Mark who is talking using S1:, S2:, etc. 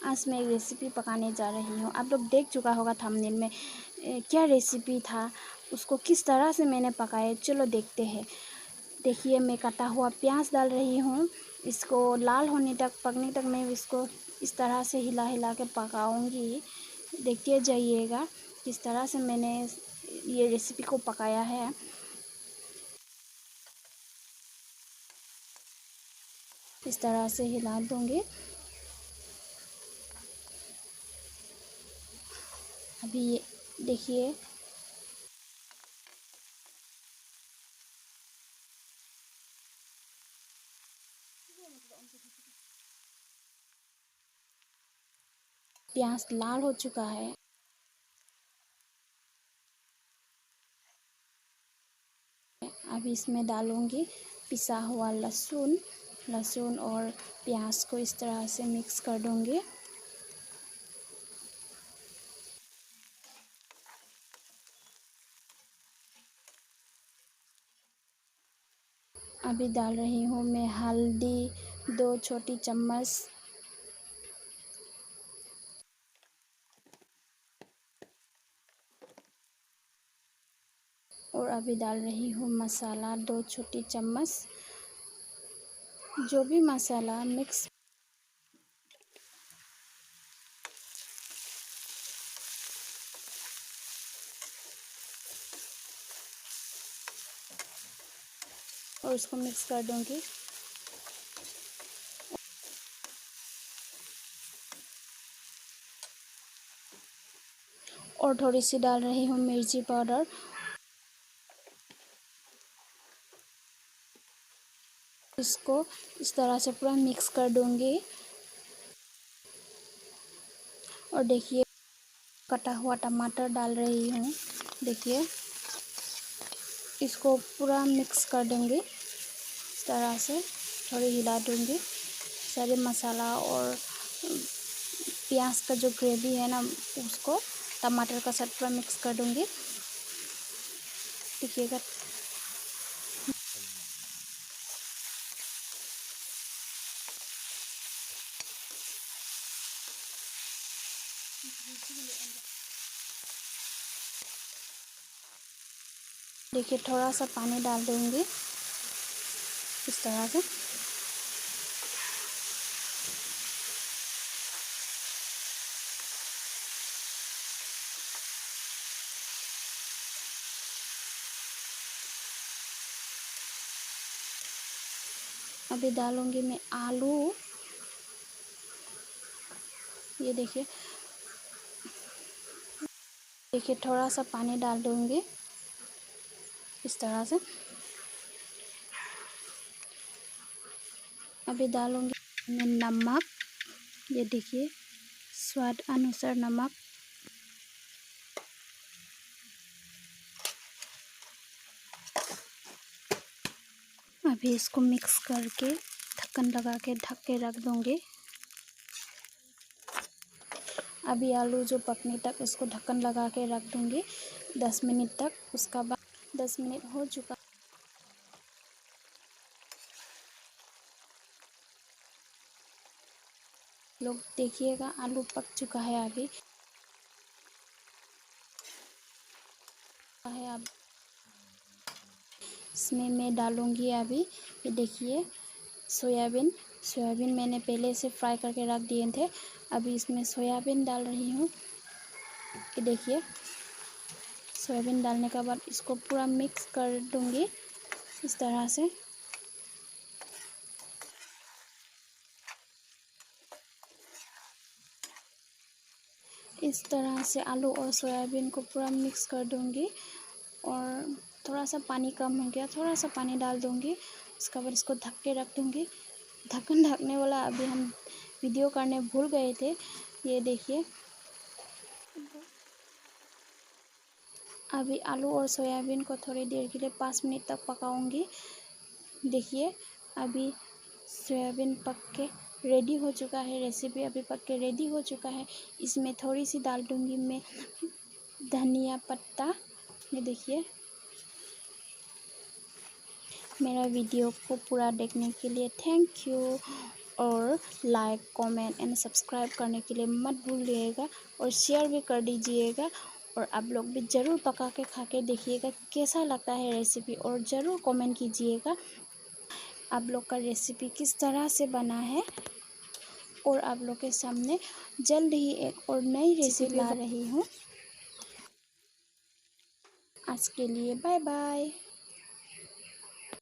S1: आज मैं एक रेसिपी पकाने जा रही हूँ। आप लोग देख चुका होगा थंबनेल में क्या रेसिपी था, उसको किस तरह से मैंने पकाया। चलो देखते हैं। देखिए, मैं कटा हुआ प्याज डाल रही हूँ। इसको लाल होने तक, पकने तक मैं इसको इस तरह से हिला हिला के पकाऊंगी। देखते जाइएगा किस तरह से मैंने ये रेसिपी को पकाया है। इस तरह से हिला दूंगी। अभी ये देखिए, प्याज लाल हो चुका है। अभी इसमें डालूंगी पिसा हुआ लहसुन और प्याज को इस तरह से मिक्स कर दूंगी। अभी डाल रही हूँ मैं हल्दी 2 छोटी चम्मच। और अभी डाल रही हूँ मसाला 2 छोटी चम्मच। जो भी मसाला मिक्स और इसको मिक्स कर दूंगी। और थोड़ी सी डाल रही हूँ मिर्ची पाउडर। इसको इस तरह से पूरा मिक्स कर दूंगी। और देखिए, कटा हुआ टमाटर डाल रही हूँ। देखिए, इसको पूरा मिक्स कर दूंगी इस तरह से। थोड़ी हिला दूंगी। सारे मसाला और प्याज का जो ग्रेवी है ना, उसको टमाटर का साथ पूरा मिक्स कर दूंगी। देखिएगा, देखिए थोड़ा सा पानी डाल दूंगी इस तरह से। अभी डालूंगी मैं आलू। ये देखिए, थोड़ा सा पानी डाल दूंगी इस तरह से। अभी डालूंगी मैं नमक। ये देखिए, स्वाद अनुसार नमक। अभी इसको मिक्स करके ढक्कन लगा के ढक के रख दूंगी। अभी आलू जो पकने तक इसको ढक्कन लगा के रख दूंगी 10 मिनट तक। उसका बाद 10 मिनट हो चुका। लोग देखिएगा, आलू पक चुका है। अभी है, अब इसमें मैं डालूंगी अभी। ये देखिए, सोयाबीन मैंने पहले से फ्राई करके रख दिए थे। अभी इसमें सोयाबीन डाल रही हूँ। ये देखिए, सोयाबीन डालने के बाद इसको पूरा मिक्स कर दूंगी इस तरह से। इस तरह से आलू और सोयाबीन को पूरा मिक्स कर दूंगी। और थोड़ा सा पानी कम हो गया, थोड़ा सा पानी डाल दूंगी। उसके बाद इसको ढक के रख दूंगी। ढक्कन ढकने वाला अभी हम वीडियो करने भूल गए थे। ये देखिए, अभी आलू और सोयाबीन को थोड़ी देर के लिए 5 मिनट तक पकाऊंगी। देखिए, अभी सोयाबीन पक के रेडी हो चुका है। रेसिपी अभी पक के रेडी हो चुका है। इसमें थोड़ी सी डाल दूंगी मैं धनिया पत्ता। ये देखिए, मेरा वीडियो को पूरा देखने के लिए थैंक यू। और लाइक कमेंट एंड सब्सक्राइब करने के लिए मत भूलिएगा और शेयर भी कर दीजिएगा। और आप लोग भी ज़रूर पका के खा के देखिएगा कैसा लगता है रेसिपी, और ज़रूर कमेंट कीजिएगा आप लोग का रेसिपी किस तरह से बना है। और आप लोग के सामने जल्द ही एक और नई रेसिपी ला रही हूँ। आज के लिए बाय बाय।